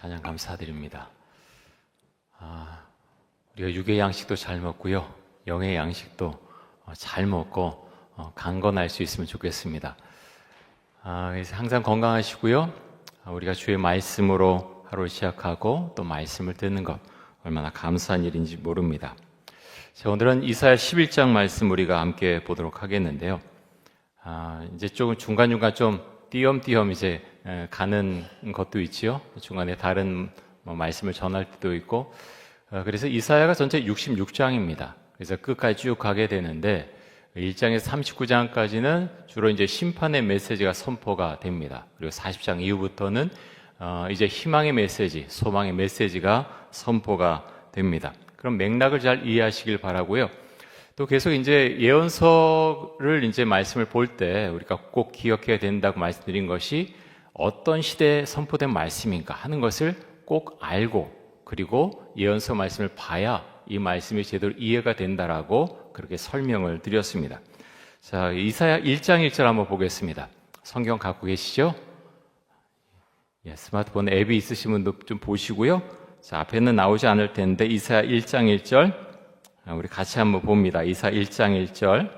찬양 감사드립니다. 우리가 육의 양식도 잘 먹고요, 영의 양식도 잘 먹고 강건할 수 있으면 좋겠습니다. 그래서 항상 건강하시고요, 우리가 주의 말씀으로 하루를 시작하고 또 말씀을 듣는 것 얼마나 감사한 일인지 모릅니다. 자, 오늘은 이사야 11장 말씀 우리가 함께 보도록 하겠는데요. 이제 조금 중간중간 좀 띄엄띄엄 이제 가는 것도 있지요. 중간에 다른 말씀을 전할 때도 있고, 그래서 이사야가 전체 66장입니다. 그래서 끝까지 쭉 가게 되는데 1장에서 39장까지는 주로 이제 심판의 메시지가 선포가 됩니다. 그리고 40장 이후부터는 이제 희망의 메시지, 소망의 메시지가 선포가 됩니다. 그럼 맥락을 잘 이해하시길 바라고요. 또 계속 이제 예언서를 이제 말씀을 볼 때 우리가 꼭 기억해야 된다고 말씀드린 것이 어떤 시대에 선포된 말씀인가 하는 것을 꼭 알고, 그리고 예언서 말씀을 봐야 이 말씀이 제대로 이해가 된다라고 그렇게 설명을 드렸습니다. 자, 이사야 1장 1절 한번 보겠습니다. 성경 갖고 계시죠? 스마트폰 앱이 있으신 분도 좀 보시고요. 자, 앞에는 나오지 않을 텐데 이사야 1장 1절 우리 같이 한번 봅니다. 이사야 1장 1절,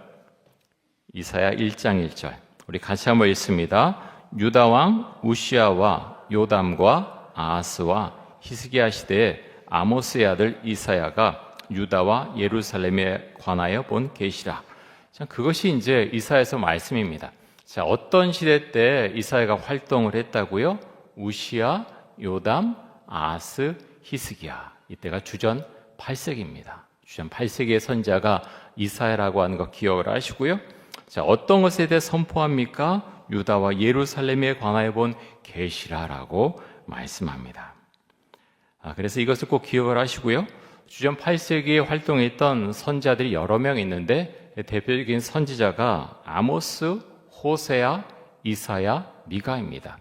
이사야 1장 1절 우리 같이 한번 읽습니다. 유다 왕 우시아와 요담과 아하스와 히스기야 시대에 아모스의 아들 이사야가 유다와 예루살렘에 관하여 본 계시라. 자, 그것이 이제 이사야서 말씀입니다. 자, 어떤 시대 때 이사야가 활동을 했다고요? 우시아, 요담, 아하스, 히스기야. 이때가 주전 8세기입니다. 주전 8세기의 선자가 이사야라고 하는 거 기억을 하시고요. 자, 어떤 것에 대해 선포합니까? 유다와 예루살렘에 관하여 본 계시라라고 말씀합니다. 그래서 이것을 꼭 기억을 하시고요. 주전 8세기에 활동했던 선자들이 여러 명 있는데 대표적인 선지자가 아모스, 호세아, 이사야, 미가입니다.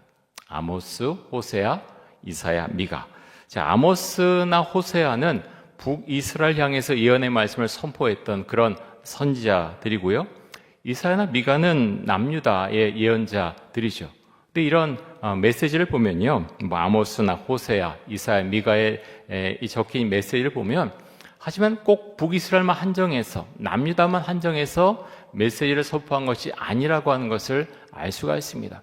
아모스, 호세아, 이사야, 미가. 자, 아모스나 호세아는 북이스라엘 향해서 예언의 말씀을 선포했던 그런 선지자들이고요. 이사야나 미가는 남유다의 예언자들이죠. 근데 이런 메시지를 보면요, 아모스나 호세아, 이사야, 미가의 이 적힌 메시지를 보면, 하지만 꼭 북이스라엘만 한정해서, 남유다만 한정해서 메시지를 선포한 것이 아니라고 하는 것을 알 수가 있습니다.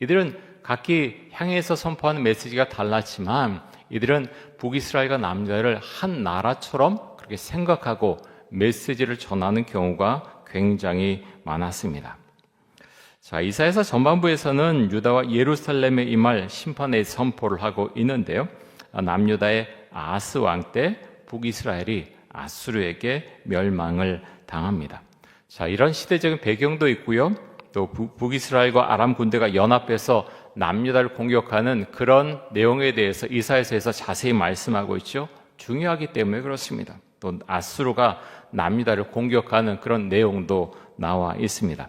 이들은 각기 향해서 선포하는 메시지가 달랐지만 이들은 북이스라엘과 남유다를 한 나라처럼 그렇게 생각하고 메시지를 전하는 경우가 굉장히 많았습니다. 자, 이사야서 전반부에서는 유다와 예루살렘에 임할 심판의 선포를 하고 있는데요. 남유다의 아하스 왕 때 북이스라엘이 아수르에게 멸망을 당합니다. 자, 이런 시대적인 배경도 있고요. 또 북이스라엘과 아람 군대가 연합해서 남유다를 공격하는 그런 내용에 대해서 이사야서에서 자세히 말씀하고 있죠. 중요하기 때문에 그렇습니다. 또 아수르가 남유다를 공격하는 그런 내용도 나와 있습니다.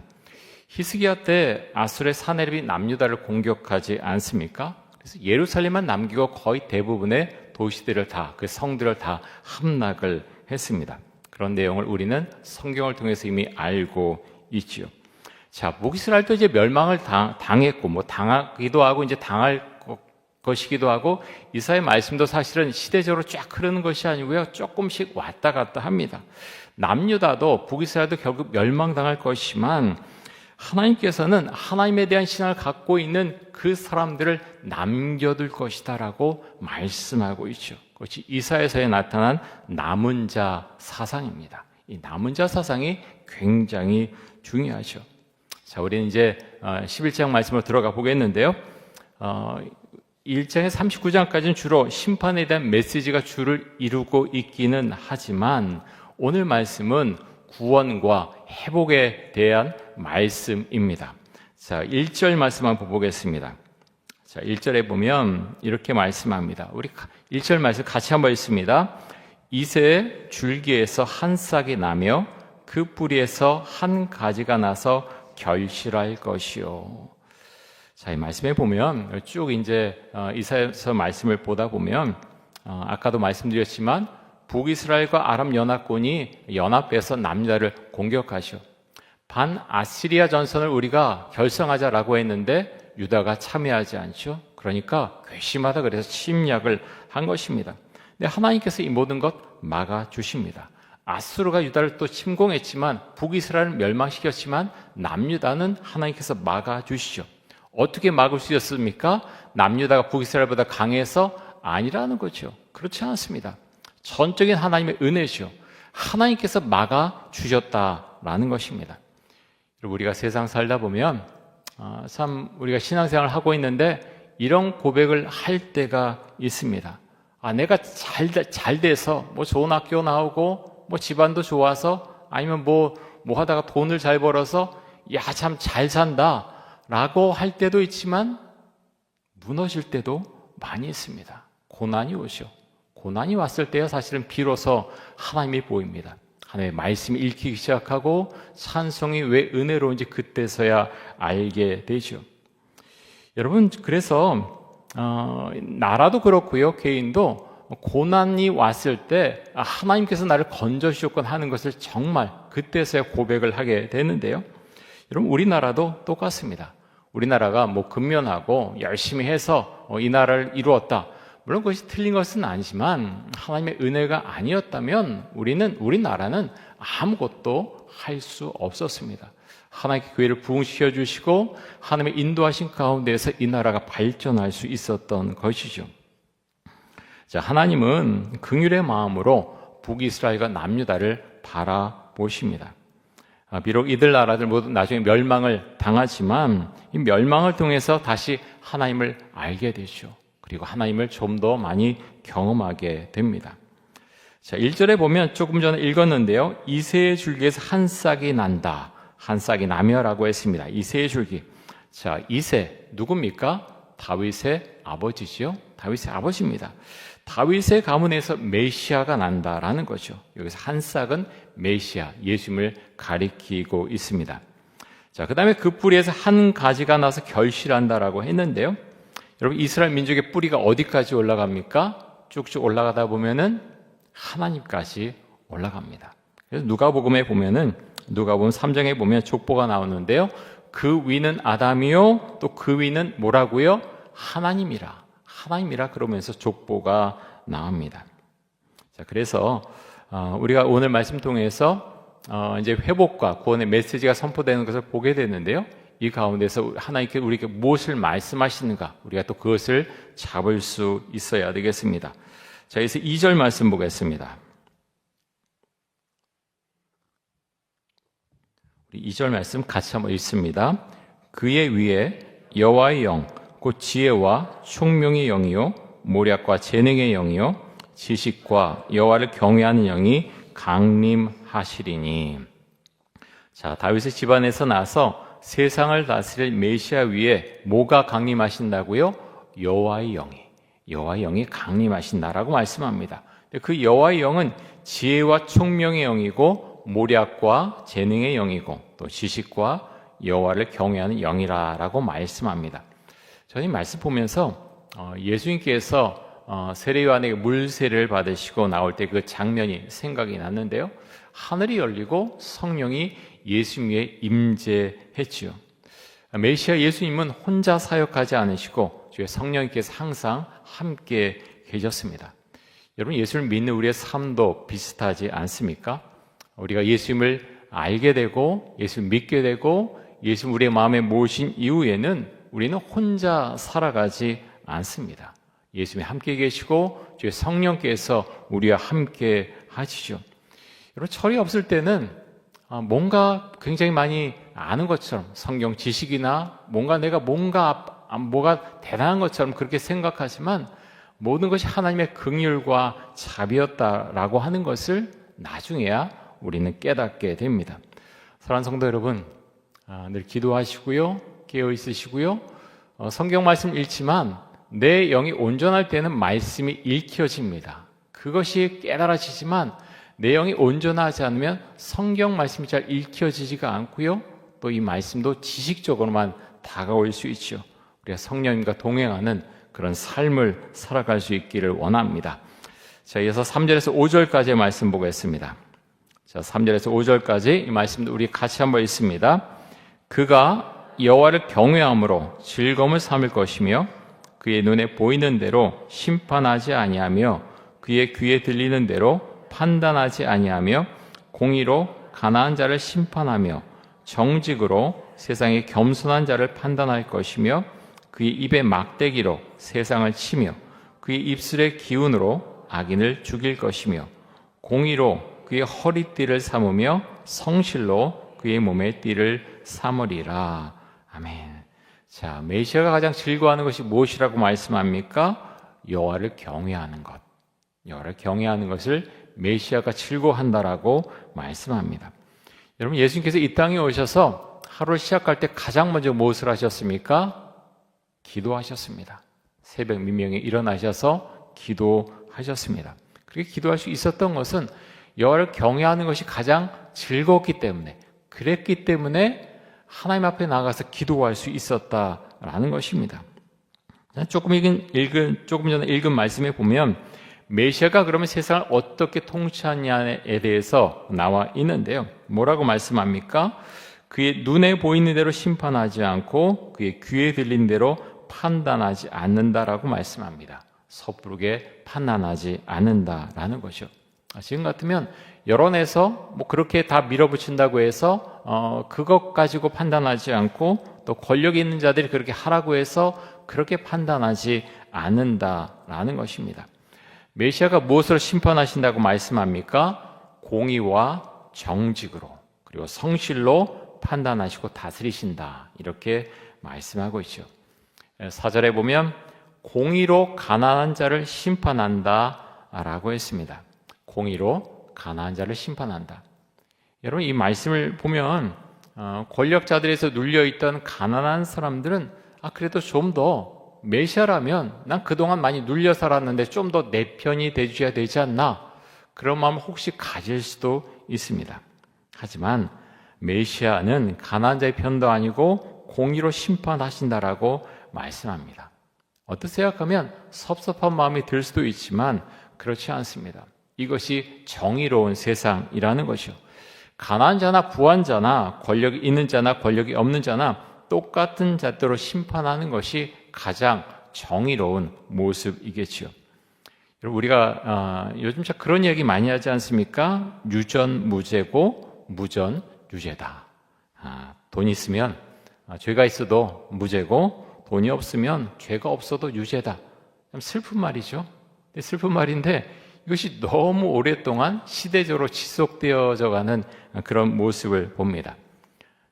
히스기야 때 아수르의 사내립이 남유다를 공격하지 않습니까? 그래서 예루살렘만 남기고 거의 대부분의 도시들을 다, 그 성들을 다 함락을 했습니다. 그런 내용을 우리는 성경을 통해서 이미 알고 있지요. 자, 북이스라엘도 이제 멸망을 당했고, 당하기도 하고, 이제 당할 것이기도 하고, 이사야의 말씀도 사실은 시대적으로 쫙 흐르는 것이 아니고요, 조금씩 왔다 갔다 합니다. 남유다도, 북이스라엘도 결국 멸망당할 것이지만, 하나님께서는 하나님에 대한 신앙을 갖고 있는 그 사람들을 남겨둘 것이다라고 말씀하고 있죠. 그것이 이사야서에 나타난 남은 자 사상입니다. 이 남은 자 사상이 굉장히 중요하죠. 자, 우리는 이제 11장 말씀으로 들어가 보겠는데요. 1장에서 39장까지는 주로 심판에 대한 메시지가 주를 이루고 있기는 하지만 오늘 말씀은 구원과 회복에 대한 말씀입니다. 자, 1절 말씀 한번 보겠습니다. 자, 1절에 보면 이렇게 말씀합니다. 우리 1절 말씀 같이 한번 읽습니다. 이새의 줄기에서 한 싹이 나며 그 뿌리에서 한 가지가 나서 결실할 것이요. 자, 이 말씀에 보면 쭉 이제 이사야서 말씀을 보다 보면 아까도 말씀드렸지만 북이스라엘과 아람 연합군이 연합해서 남유다를 공격하죠. 반아시리아 전선을 우리가 결성하자라고 했는데 유다가 참여하지 않죠. 그러니까 괘씸하다 그래서 침략을 한 것입니다. 근데 하나님께서 이 모든 것 막아주십니다. 아수르가 유다를 또 침공했지만 북이스라엘을 멸망시켰지만 남유다는 하나님께서 막아주시죠. 어떻게 막을 수 있었습니까? 남유다가 북이스라엘보다 강해서 아니라는 거죠. 그렇지 않습니다. 전적인 하나님의 은혜죠. 하나님께서 막아주셨다라는 것입니다. 우리가 세상 살다 보면 참 우리가 신앙생활을 하고 있는데 이런 고백을 할 때가 있습니다. 내가 잘 돼서 뭐 좋은 학교 나오고 뭐 집안도 좋아서 아니면 뭐 하다가 돈을 잘 벌어서 야, 참 잘 산다 라고 할 때도 있지만 무너질 때도 많이 있습니다. 고난이 오죠. 고난이 왔을 때야 사실은 비로소 하나님이 보입니다. 하나님의 말씀이 읽히기 시작하고 찬송이 왜 은혜로운지 그때서야 알게 되죠. 여러분, 그래서 나라도 그렇고요, 개인도 고난이 왔을 때 하나님께서 나를 건져주셨건 하는 것을 정말 그때서야 고백을 하게 되는데요. 여러분, 우리나라도 똑같습니다. 우리나라가 뭐 근면하고 열심히 해서 이 나라를 이루었다. 물론 그것이 틀린 것은 아니지만 하나님의 은혜가 아니었다면 우리나라는 아무것도 할 수 없었습니다. 하나님께 교회를 부흥시켜 주시고 하나님의 인도하신 가운데에서 이 나라가 발전할 수 있었던 것이죠. 자, 하나님은 긍휼의 마음으로 북이스라엘과 남유다를 바라보십니다. 비록 이들 나라들 모두 나중에 멸망을 당하지만 이 멸망을 통해서 다시 하나님을 알게 되죠. 그리고 하나님을 좀 더 많이 경험하게 됩니다. 자, 1절에 보면 조금 전에 읽었는데요. 이새의 줄기에서 한 싹이 난다. 한 싹이 나며라고 했습니다. 이새의 줄기. 자, 이새 누굽니까? 다윗의 아버지죠. 다윗의 아버지입니다. 다윗의 가문에서 메시아가 난다라는 거죠. 여기서 한 싹은 메시아, 예수님을 가리키고 있습니다. 자, 그 다음에 그 뿌리에서 한 가지가 나서 결실한다라고 했는데요. 여러분, 이스라엘 민족의 뿌리가 어디까지 올라갑니까? 쭉쭉 올라가다 보면은 하나님까지 올라갑니다. 그래서 누가복음에 보면은 누가복음 3장에 보면 족보가 나오는데요. 그 위는 아담이요, 또 그 위는 뭐라고요? 하나님이라. 하나님이라 그러면서 족보가 나옵니다. 자, 그래서 우리가 오늘 말씀 통해서 이제 회복과 구원의 메시지가 선포되는 것을 보게 되는데요. 이 가운데서 하나님께 우리에게 무엇을 말씀하시는가, 우리가 또 그것을 잡을 수 있어야 되겠습니다. 자, 그래서 2절 말씀 보겠습니다. 우리 2절 말씀 같이 한번 읽습니다. 그의 위에 여호와의 영, 곧 지혜와 총명의 영이요, 모략과 재능의 영이요, 지식과 여호와를 경외하는 영이 강림하시리니. 자, 다윗의 집안에서 나서 세상을 다스릴 메시아 위에 뭐가 강림하신다고요? 여호와의 영이 강림하신다라고 말씀합니다. 그 여호와의 영은 지혜와 총명의 영이고 모략과 재능의 영이고 또 지식과 여호와를 경외하는 영이라고 말씀합니다. 저는 이 말씀 보면서 예수님께서 세례요한에게 물세례를 받으시고 나올 때 그 장면이 생각이 났는데요. 하늘이 열리고 성령이 예수님 위에 임재했지요. 메시아 예수님은 혼자 사역하지 않으시고 주의 성령님께서 항상 함께 계셨습니다. 여러분, 예수를 믿는 우리의 삶도 비슷하지 않습니까? 우리가 예수님을 알게 되고 예수를 믿게 되고 예수님 우리의 마음에 모신 이후에는 우리는 혼자 살아가지 않습니다. 예수님이 함께 계시고 주의 성령께서 우리와 함께 하시죠. 여러분, 철이 없을 때는 뭔가 굉장히 많이 아는 것처럼 성경 지식이나 뭐가 대단한 것처럼 그렇게 생각하지만 모든 것이 하나님의 긍휼과 자비였다라고 하는 것을 나중에야 우리는 깨닫게 됩니다. 사랑하는 성도 여러분, 늘 기도하시고요, 깨어 있으시고요, 성경 말씀 읽지만 내 영이 온전할 때는 말씀이 읽혀집니다. 그것이 깨달아지지만 내 영이 온전하지 않으면 성경 말씀이 잘 읽혀지지가 않고요, 또 이 말씀도 지식적으로만 다가올 수 있죠. 우리가 성령님과 동행하는 그런 삶을 살아갈 수 있기를 원합니다. 자, 이어서 3절에서 5절까지의 말씀 보겠습니다. 자, 3절에서 5절까지 이 말씀도 우리 같이 한번 읽습니다. 그가 여호와를 경외함으로 즐거움을 삼을 것이며 그의 눈에 보이는 대로 심판하지 아니하며 그의 귀에 들리는 대로 판단하지 아니하며 공의로 가난한 자를 심판하며 정직으로 세상의 겸손한 자를 판단할 것이며 그의 입의 막대기로 세상을 치며 그의 입술의 기운으로 악인을 죽일 것이며 공의로 그의 허리띠를 삼으며 성실로 그의 몸의 띠를 삼으리라. 아멘. 자, 메시아가 가장 즐거워하는 것이 무엇이라고 말씀합니까? 여호와를 경외하는 것. 여호와를 경외하는 것을 메시아가 즐거워한다라고 말씀합니다. 여러분, 예수님께서 이 땅에 오셔서 하루를 시작할 때 가장 먼저 무엇을 하셨습니까? 기도하셨습니다. 새벽 민명에 일어나셔서 기도하셨습니다. 그렇게 기도할 수 있었던 것은 여호와를 경외하는 것이 가장 즐거웠기 때문에, 그랬기 때문에 하나님 앞에 나가서 기도할 수 있었다라는 것입니다. 조금 전에 읽은 말씀에 보면 메시아가 그러면 세상을 어떻게 통치하냐에 대해서 나와 있는데요. 뭐라고 말씀합니까? 그의 눈에 보이는 대로 심판하지 않고 그의 귀에 들린 대로 판단하지 않는다라고 말씀합니다. 섣부르게 판단하지 않는다라는 것이요. 지금 같으면 여론에서 그렇게 다 밀어붙인다고 해서 그것 가지고 판단하지 않고 또 권력이 있는 자들이 그렇게 하라고 해서 그렇게 판단하지 않는다라는 것입니다. 메시아가 무엇으로 심판하신다고 말씀합니까? 공의와 정직으로 그리고 성실로 판단하시고 다스리신다, 이렇게 말씀하고 있죠. 4절에 보면 공의로 가난한 자를 심판한다 라고 했습니다. 공의로 가난한 자를 심판한다. 여러분, 이 말씀을 보면 권력자들에서 눌려있던 가난한 사람들은 그래도 좀 더 메시아라면 난 그동안 많이 눌려 살았는데 좀 더 내 편이 돼줘야 되지 않나, 그런 마음 혹시 가질 수도 있습니다. 하지만 메시아는 가난한 자의 편도 아니고 공의로 심판하신다라고 말씀합니다. 어떻게 생각하면 섭섭한 마음이 들 수도 있지만 그렇지 않습니다. 이것이 정의로운 세상이라는 것이요. 가난한 자나 부한 자나 권력이 있는 자나 권력이 없는 자나 똑같은 잣대로 심판하는 것이 가장 정의로운 모습이겠지요. 여러분, 우리가 요즘 참 그런 얘기 많이 하지 않습니까? 유전무죄고 무전유죄다. 돈 있으면 죄가 있어도 무죄고 돈이 없으면 죄가 없어도 유죄다. 참 슬픈 말이죠. 슬픈 말인데 이것이 너무 오랫동안 시대적으로 지속되어져 가는 그런 모습을 봅니다.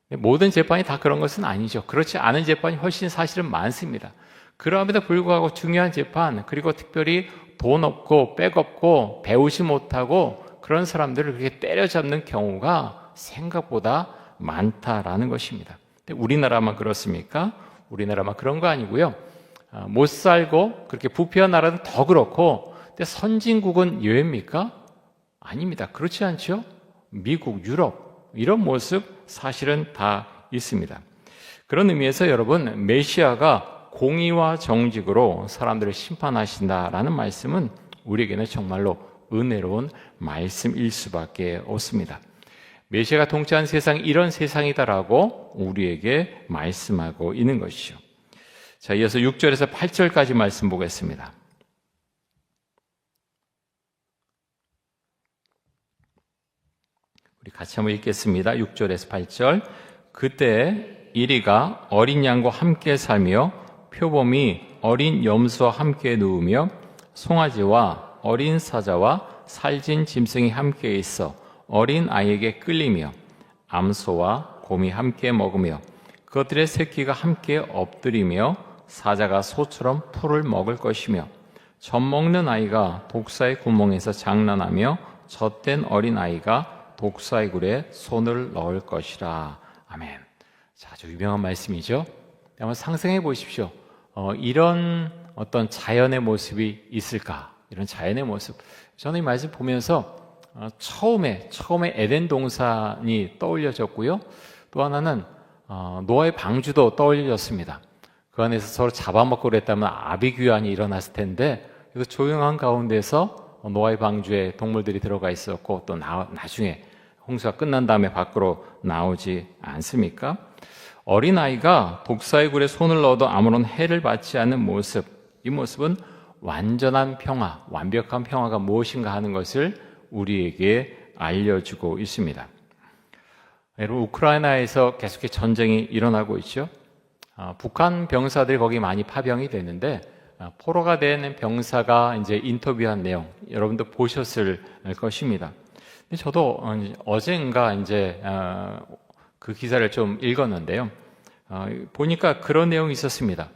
모든 재판이 다 그런 것은 아니죠. 그렇지 않은 재판이 훨씬 사실은 많습니다. 그럼에도 불구하고 중요한 재판, 그리고 특별히 돈 없고 백 없고 배우지 못하고 그런 사람들을 그렇게 때려잡는 경우가 생각보다 많다라는 것입니다. 근데 우리나라만 그렇습니까? 우리나라만 그런 거 아니고요. 못 살고 그렇게 부패한 나라는 더 그렇고, 근데 선진국은 예외입니까? 아닙니다. 그렇지 않죠? 미국, 유럽 이런 모습 사실은 다 있습니다. 그런 의미에서 여러분, 메시아가 공의와 정직으로 사람들을 심판하신다라는 말씀은 우리에게는 정말로 은혜로운 말씀일 수밖에 없습니다. 메시아가 통치한 세상이 이런 세상이다라고 우리에게 말씀하고 있는 것이죠. 자, 이어서 6절에서 8절까지 말씀 보겠습니다. 우리 같이 한번 읽겠습니다. 6절에서 8절. 그때 이리가 어린 양과 함께 살며 표범이 어린 염소와 함께 누우며 송아지와 어린 사자와 살진 짐승이 함께 있어 어린 아이에게 끌리며 암소와 곰이 함께 먹으며 그것들의 새끼가 함께 엎드리며 사자가 소처럼 풀을 먹을 것이며 젖 먹는 아이가 독사의 구멍에서 장난하며 젖된 어린 아이가 독사의 굴에 손을 넣을 것이라. 아멘. 자, 아주 유명한 말씀이죠. 한번 상상해 보십시오. 이런 어떤 자연의 모습이 있을까? 이런 자연의 모습. 저는 이 말씀 보면서 처음에 에덴 동산이 떠올려졌고요. 또 하나는 노아의 방주도 떠올려졌습니다. 그 안에서 서로 잡아먹고 그랬다면 아비규환이 일어났을 텐데, 그 조용한 가운데서 노아의 방주에 동물들이 들어가 있었고, 또 나중에 홍수가 끝난 다음에 밖으로 나오지 않습니까? 어린아이가 독사의 굴에 손을 넣어도 아무런 해를 받지 않는 모습, 이 모습은 완전한 평화, 완벽한 평화가 무엇인가 하는 것을 우리에게 알려주고 있습니다. 여러분, 우크라이나에서 계속해서 전쟁이 일어나고 있죠. 북한 병사들이 거기 많이 파병이 되는데 포로가 된 병사가 이제 인터뷰한 내용 여러분도 보셨을 것입니다. 근데 저도 어젠가 이제 그 기사를 좀 읽었는데요. 보니까 그런 내용이 있었습니다.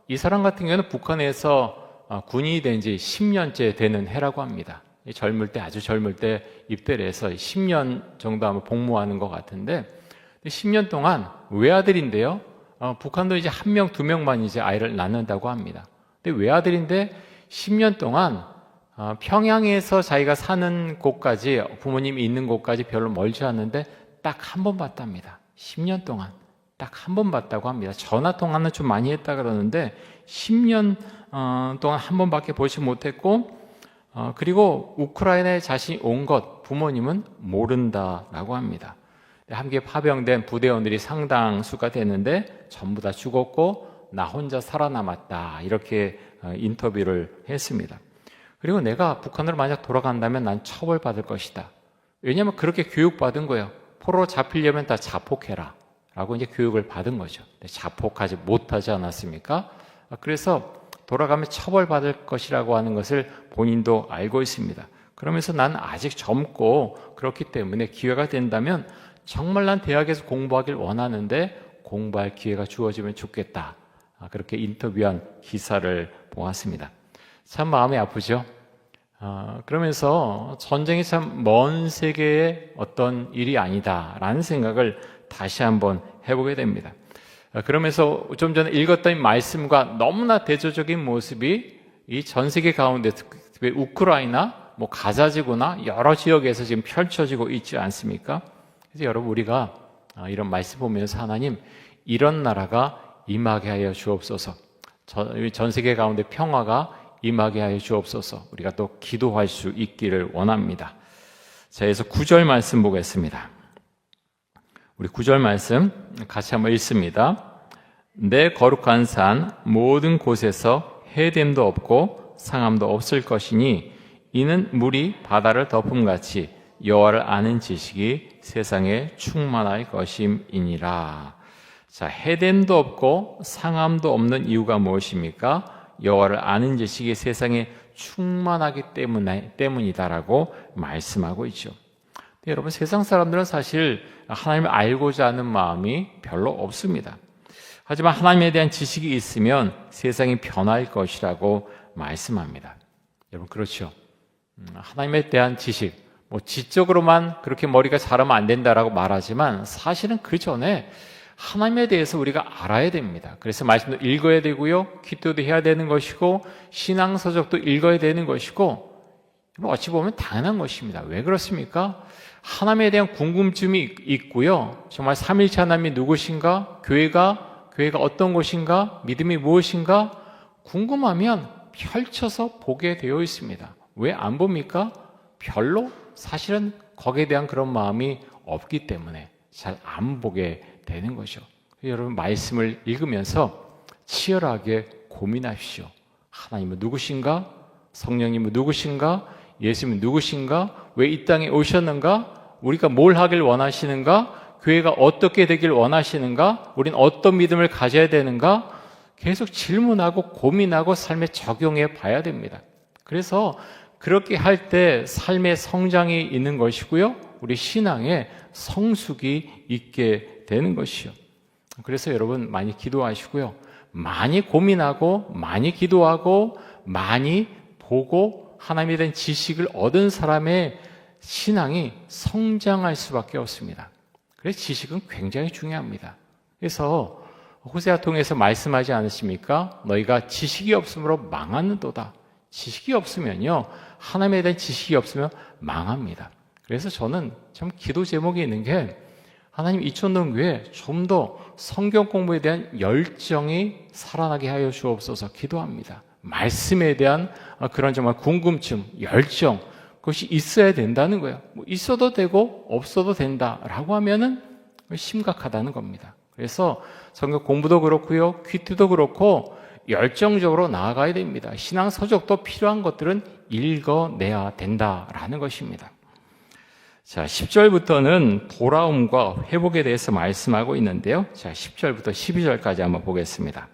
이 사람 같은 경우는 북한에서 군인이 된 지 10년째 되는 해라고 합니다. 젊을 때, 아주 젊을 때 입대를 해서 10년 정도 아마 복무하는 것 같은데 10년 동안 외아들인데요. 북한도 이제 1명, 2명만 이제 아이를 낳는다고 합니다. 근데 외아들인데 10년 동안 평양에서 자기가 사는 곳까지, 부모님이 있는 곳까지 별로 멀지 않는데 딱 한 번 봤답니다. 10년 동안 딱 한 번 봤다고 합니다. 전화 통화는 좀 많이 했다 그러는데 10년 동안 한 번밖에 보지 못했고, 그리고 우크라이나에 자신이 온 것 부모님은 모른다라고 합니다. 함께 파병된 부대원들이 상당수가 되는데 전부 다 죽었고 나 혼자 살아남았다, 이렇게 인터뷰를 했습니다. 그리고 내가 북한으로 만약 돌아간다면 난 처벌받을 것이다. 왜냐하면 그렇게 교육받은 거예요. 포로 잡히려면 다 자폭해라 라고 이제 교육을 받은 거죠. 자폭하지 못하지 않았습니까? 그래서 돌아가면 처벌받을 것이라고 하는 것을 본인도 알고 있습니다. 그러면서 난 아직 젊고 그렇기 때문에 기회가 된다면 정말 난 대학에서 공부하길 원하는데 공부할 기회가 주어지면 좋겠다, 그렇게 인터뷰한 기사를 보았습니다. 참 마음이 아프죠. 그러면서 전쟁이 참 먼 세계의 어떤 일이 아니다라는 생각을 다시 한번 해보게 됩니다. 그러면서 좀 전에 읽었던 말씀과 너무나 대조적인 모습이 이 전 세계 가운데 특히 우크라이나, 가자지구나 여러 지역에서 지금 펼쳐지고 있지 않습니까? 그래서 여러분, 우리가 이런 말씀 보면서 하나님, 이런 나라가 임하게 하여 주옵소서, 전 세계 가운데 평화가 임하게 하여 주옵소서, 우리가 또 기도할 수 있기를 원합니다. 자, 그래서 9절 말씀 보겠습니다. 우리 9절 말씀 같이 한번 읽습니다. 내 거룩한 산 모든 곳에서 해됨도 없고 상함도 없을 것이니 이는 물이 바다를 덮음같이 여호와를 아는 지식이 세상에 충만할 것임이니라. 자, 해됨도 없고 상함도 없는 이유가 무엇입니까? 여호와를 아는 지식이 세상에 충만하기 때문이다라고 말씀하고 있죠. 여러분, 세상 사람들은 사실 하나님을 알고자 하는 마음이 별로 없습니다. 하지만 하나님에 대한 지식이 있으면 세상이 변할 것이라고 말씀합니다. 여러분, 그렇죠? 하나님에 대한 지식, 지적으로만 그렇게 머리가 자라면 안 된다라고 말하지만 사실은 그 전에 하나님에 대해서 우리가 알아야 됩니다. 그래서 말씀도 읽어야 되고요, 기도도 해야 되는 것이고, 신앙서적도 읽어야 되는 것이고, 어찌 보면 당연한 것입니다. 왜 그렇습니까? 하나님에 대한 궁금증이 있고요, 정말 삼위일체 하나님이 누구신가, 교회가 어떤 곳인가, 믿음이 무엇인가 궁금하면 펼쳐서 보게 되어 있습니다. 왜 안 봅니까? 별로 사실은 거기에 대한 그런 마음이 없기 때문에 잘 안 보게 되는 거죠. 여러분, 말씀을 읽으면서 치열하게 고민하십시오. 하나님은 누구신가? 성령님은 누구신가? 예수님은 누구신가? 왜 이 땅에 오셨는가? 우리가 뭘 하길 원하시는가? 교회가 어떻게 되길 원하시는가? 우린 어떤 믿음을 가져야 되는가? 계속 질문하고 고민하고 삶에 적용해 봐야 됩니다. 그래서 그렇게 할 때 삶의 성장이 있는 것이고요, 우리 신앙에 성숙이 있게 되는 것이요. 그래서 여러분, 많이 기도하시고요, 많이 고민하고 많이 기도하고 많이 보고 하나님에 대한 지식을 얻은 사람의 신앙이 성장할 수밖에 없습니다. 그래서 지식은 굉장히 중요합니다. 그래서 호세아 통해서 말씀하지 않으십니까? 너희가 지식이 없으므로 망하는도다. 지식이 없으면요, 하나님에 대한 지식이 없으면 망합니다. 그래서 저는 참 기도 제목이 있는 게, 하나님, 이촌동교회 좀 더 성경 공부에 대한 열정이 살아나게 하여 주옵소서 기도합니다. 말씀에 대한 그런 정말 궁금증, 열정, 그것이 있어야 된다는 거예요. 있어도 되고 없어도 된다라고 하면은 심각하다는 겁니다. 그래서 성경 공부도 그렇고요, 퀴트도 그렇고, 열정적으로 나아가야 됩니다. 신앙 서적도 필요한 것들은 읽어내야 된다라는 것입니다. 자, 10절부터는 돌아옴과 회복에 대해서 말씀하고 있는데요. 자, 10절부터 12절까지 한번 보겠습니다.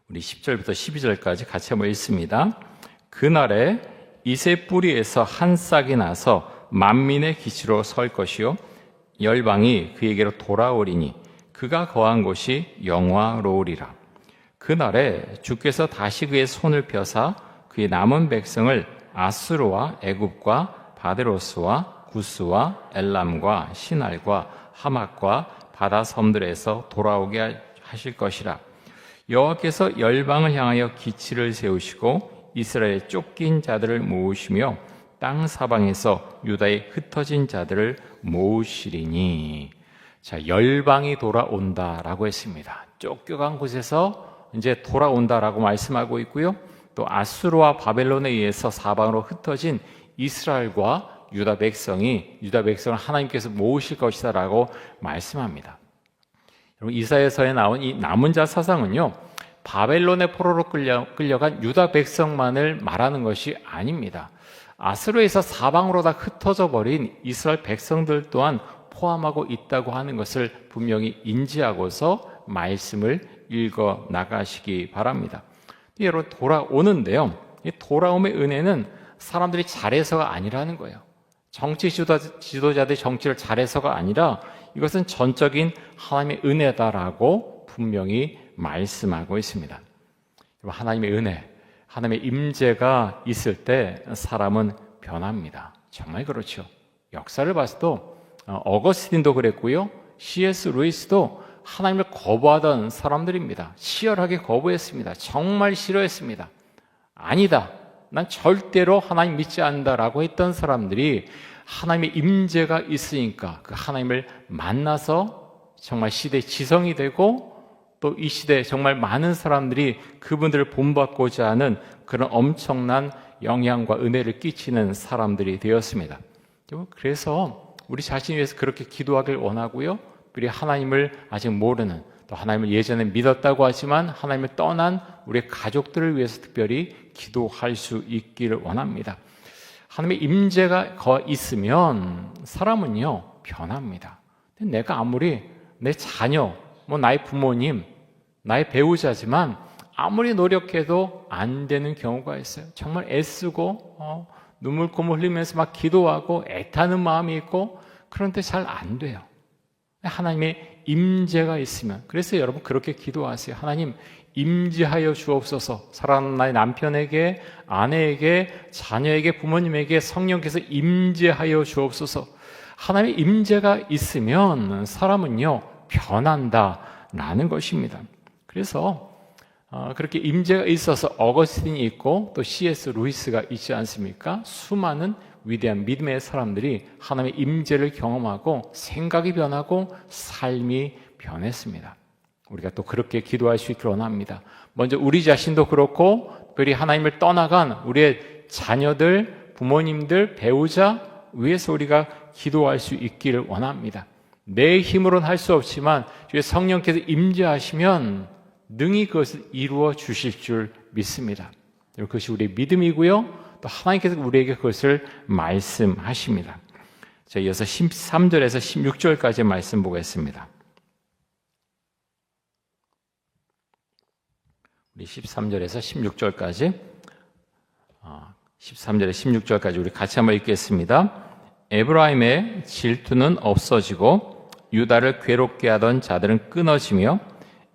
우리 10절부터 12절까지 같이 한번 읽습니다. 그날에 이새 뿌리에서 한 싹이 나서 만민의 기치로 설 것이요 열방이 그에게로 돌아오리니 그가 거한 곳이 영화로우리라. 그날에 주께서 다시 그의 손을 펴사 그의 남은 백성을 아수르와 애굽과 바데로스와 구스와 엘람과 시날과 하맛과 바다 섬들에서 돌아오게 하실 것이라. 여호와께서 열방을 향하여 기치를 세우시고 이스라엘의 쫓긴 자들을 모으시며 땅 사방에서 유다의 흩어진 자들을 모으시리니. 자, 열방이 돌아온다라고 했습니다. 쫓겨간 곳에서 이제 돌아온다라고 말씀하고 있고요. 또 아수르와 바벨론에 의해서 사방으로 흩어진 이스라엘과 유다 백성을 하나님께서 모으실 것이다라고 말씀합니다. 여러분, 이사야서에 나온 이 남은 자 사상은요, 바벨론의 포로로 끌려간 유다 백성만을 말하는 것이 아닙니다. 아수르에서 사방으로 다 흩어져 버린 이스라엘 백성들 또한 포함하고 있다고 하는 것을 분명히 인지하고서 말씀을 읽어 나가시기 바랍니다. 여러분, 돌아오는데요, 이 돌아옴의 은혜는 사람들이 잘해서가 아니라는 거예요. 정치 지도자들이 정치를 잘해서가 아니라 이것은 전적인 하나님의 은혜다라고 분명히 말씀하고 있습니다. 하나님의 은혜, 하나님의 임재가 있을 때 사람은 변합니다. 정말 그렇죠. 역사를 봐서도 어거스틴도 그랬고요, C.S. 루이스도 하나님을 거부하던 사람들입니다. 치열하게 거부했습니다. 정말 싫어했습니다. 아니다, 난 절대로 하나님 믿지 않는다라고 했던 사람들이 하나님의 임재가 있으니까 그 하나님을 만나서 정말 시대의 지성이 되고, 또 이 시대에 정말 많은 사람들이 그분들을 본받고자 하는 그런 엄청난 영향과 은혜를 끼치는 사람들이 되었습니다. 그래서 우리 자신을 위해서 그렇게 기도하길 원하고요, 우리 하나님을 아직 모르는, 또 하나님을 예전에 믿었다고 하지만 하나님을 떠난 우리 가족들을 위해서 특별히 기도할 수 있기를 원합니다. 하나님의 임재가 있으면 사람은요, 변합니다. 내가 아무리 내 자녀, 나의 부모님, 나의 배우자지만 아무리 노력해도 안 되는 경우가 있어요. 정말 애쓰고 눈물콧물 흘리면서 막 기도하고 애타는 마음이 있고, 그런데 잘 안 돼요. 하나님의 임재가 있으면, 그래서 여러분 그렇게 기도하세요. 하나님, 임재하여 주옵소서. 사랑하는 나의 남편에게, 아내에게, 자녀에게, 부모님에게 성령께서 임재하여 주옵소서. 하나님의 임재가 있으면 사람은요, 변한다라는 것입니다. 그래서 그렇게 임재가 있어서 어거스틴이 있고 또 C.S. 루이스가 있지 않습니까? 수많은 위대한 믿음의 사람들이 하나님의 임재를 경험하고 생각이 변하고 삶이 변했습니다. 우리가 또 그렇게 기도할 수 있기를 원합니다. 먼저 우리 자신도 그렇고, 특별히 하나님을 떠나간 우리의 자녀들, 부모님들, 배우자 위해서 우리가 기도할 수 있기를 원합니다. 내 힘으로는 할 수 없지만 주의 성령께서 임재하시면 능히 그것을 이루어 주실 줄 믿습니다. 그것이 우리의 믿음이고요, 또 하나님께서 우리에게 그것을 말씀하십니다. 자, 이어서 13절에서 16절까지 말씀 보겠습니다. 우리 13절에서 16절까지 13절에 16절까지 우리 같이 한번 읽겠습니다. 에브라임의 질투는 없어지고 유다를 괴롭게 하던 자들은 끊어지며,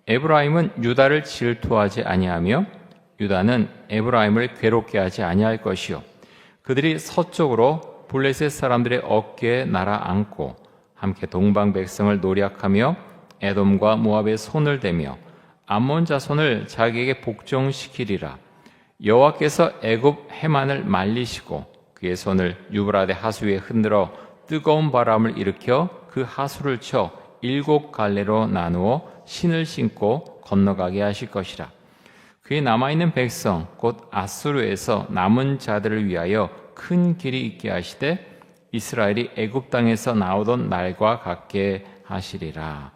에브라임은 유다를 질투하지 아니하며 유다는 에브라임을 괴롭게 하지 아니할 것이요, 그들이 서쪽으로 블레셋 사람들의 어깨에 날아앉고 함께 동방 백성을 노략하며 에돔과 모압의 손을 대며 암몬 자손을 자기에게 복종시키리라. 여호와께서 애굽 해만을 말리시고 그의 손을 유브라데 하수 위에 흔들어 뜨거운 바람을 일으켜 그 하수를 쳐 7 갈래로 나누어 신을 신고 건너가게 하실 것이라. 그의 남아있는 백성 곧 아수르에서 남은 자들을 위하여 큰 길이 있게 하시되 이스라엘이 애굽 땅에서 나오던 날과 같게 하시리라.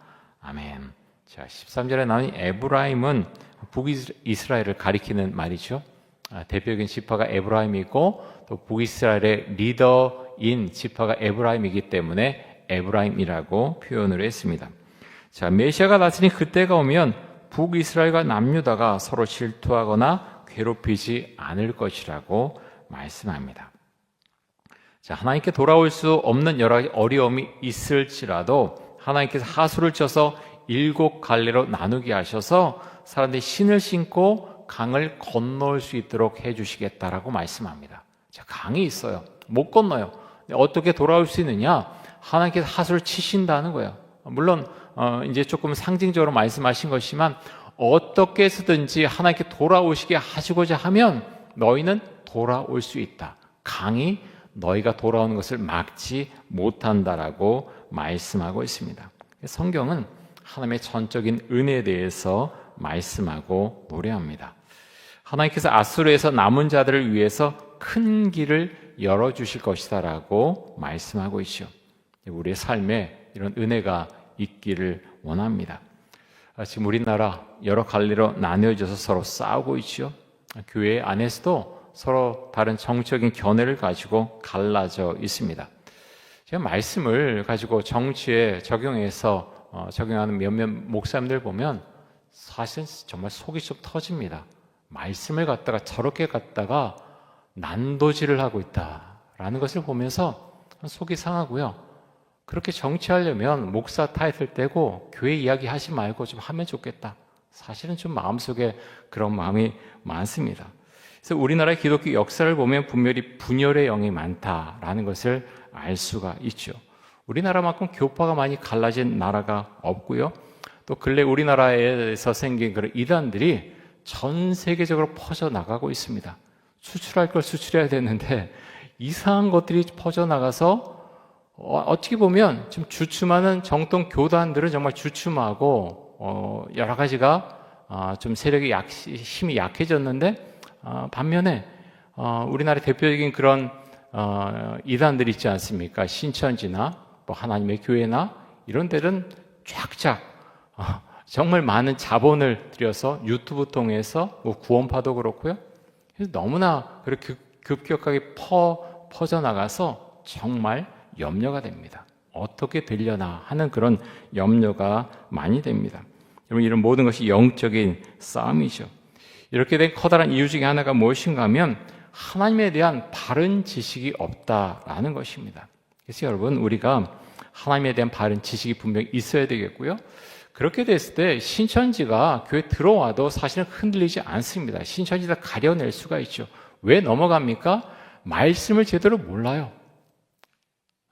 아멘. 자, 13절에 나오는 에브라임은 북이스라엘을 가리키는 말이죠. 대표적인 지파가 에브라임이고 또 북이스라엘의 리더인 지파가 에브라임이기 때문에 에브라임이라고 표현을 했습니다. 자, 메시아가 나타니 그때가 오면 북이스라엘과 남유다가 서로 질투하거나 괴롭히지 않을 것이라고 말씀합니다. 자, 하나님께 돌아올 수 없는 여러 가지 어려움이 있을지라도 하나님께서 하수를 쳐서 7 갈래로 나누게 하셔서 사람들이 신을 신고 강을 건널 수 있도록 해주시겠다라고 말씀합니다. 자, 강이 있어요. 못 건너요. 어떻게 돌아올 수 있느냐? 하나님께서 하수를 치신다는 거예요. 물론 이제 조금 상징적으로 말씀하신 것이지만 어떻게 해서든지 하나님께 돌아오시게 하시고자 하면 너희는 돌아올 수 있다. 강이 너희가 돌아오는 것을 막지 못한다라고 말씀하고 있습니다. 성경은 하나님의 전적인 은혜에 대해서 말씀하고 노래합니다. 하나님께서 아수르에서 남은 자들을 위해서 큰 길을 열어주실 것이다라고 말씀하고 있죠. 우리의 삶에 이런 은혜가 있기를 원합니다. 지금 우리나라 여러 갈래로 나뉘어져서 서로 싸우고 있죠. 교회 안에서도 서로 다른 정치적인 견해를 가지고 갈라져 있습니다. 제가 말씀을 가지고 정치에 적용해서 적용하는 몇몇 목사님들 보면 사실 정말 속이 좀 터집니다. 말씀을 갖다가 저렇게 갖다가 난도질을 하고 있다라는 것을 보면서 속이 상하고요. 그렇게 정치하려면 목사 타이틀 떼고 교회 이야기 하지 말고 좀 하면 좋겠다. 사실은 좀 마음속에 그런 마음이 많습니다. 그래서 우리나라의 기독교 역사를 보면 분명히 분열의 영이 많다라는 것을 알 수가 있죠. 우리나라만큼 교파가 많이 갈라진 나라가 없고요. 또 근래 우리나라에서 생긴 그런 이단들이 전 세계적으로 퍼져나가고 있습니다. 수출할 걸 수출해야 되는데 이상한 것들이 퍼져나가서 어떻게 보면 좀 주춤하는 정통 교단들은 정말 주춤하고 여러 가지가 좀 세력이 힘이 약해졌는데 반면에 우리나라의 대표적인 그런 이단들 있지 않습니까? 신천지나 뭐 하나님의 교회나 이런 데는 쫙쫙 정말 많은 자본을 들여서 유튜브 통해서 뭐 구원파도 그렇고요. 그래서 너무나 그렇게 급격하게 퍼져나가서 정말 염려가 됩니다. 어떻게 되려나 하는 그런 염려가 많이 됩니다. 여러분, 이런 모든 것이 영적인 싸움이죠. 이렇게 된 커다란 이유 중에 하나가 무엇인가 하면 하나님에 대한 바른 지식이 없다라는 것입니다. 그래서 여러분, 우리가 하나님에 대한 바른 지식이 분명히 있어야 되겠고요. 그렇게 됐을 때 신천지가 교회에 들어와도 사실은 흔들리지 않습니다. 신천지가 가려낼 수가 있죠. 왜 넘어갑니까? 말씀을 제대로 몰라요.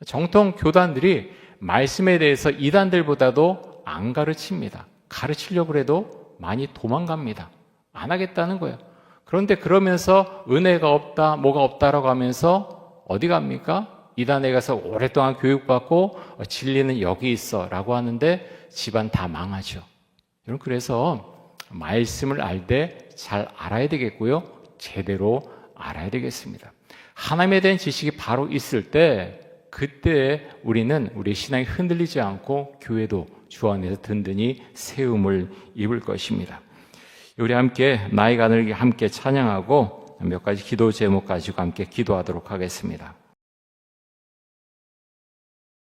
정통 교단들이 말씀에 대해서 이단들보다도 안 가르칩니다. 가르치려고 해도 많이 도망갑니다. 안 하겠다는 거예요. 그런데 그러면서 은혜가 없다, 뭐가 없다라고 하면서 어디 갑니까? 이단에 가서 오랫동안 교육받고 진리는 여기 있어 라고 하는데 집안 다 망하죠. 여러분, 그래서 말씀을 알 때 잘 알아야 되겠고요. 제대로 알아야 되겠습니다. 하나님에 대한 지식이 바로 있을 때 그때 우리는 우리의 신앙이 흔들리지 않고 교회도 주 안에서 든든히 세움을 입을 것입니다. 우리 함께 나의 가늘게 함께 찬양하고 몇 가지 기도 제목 가지고 함께 기도하도록 하겠습니다.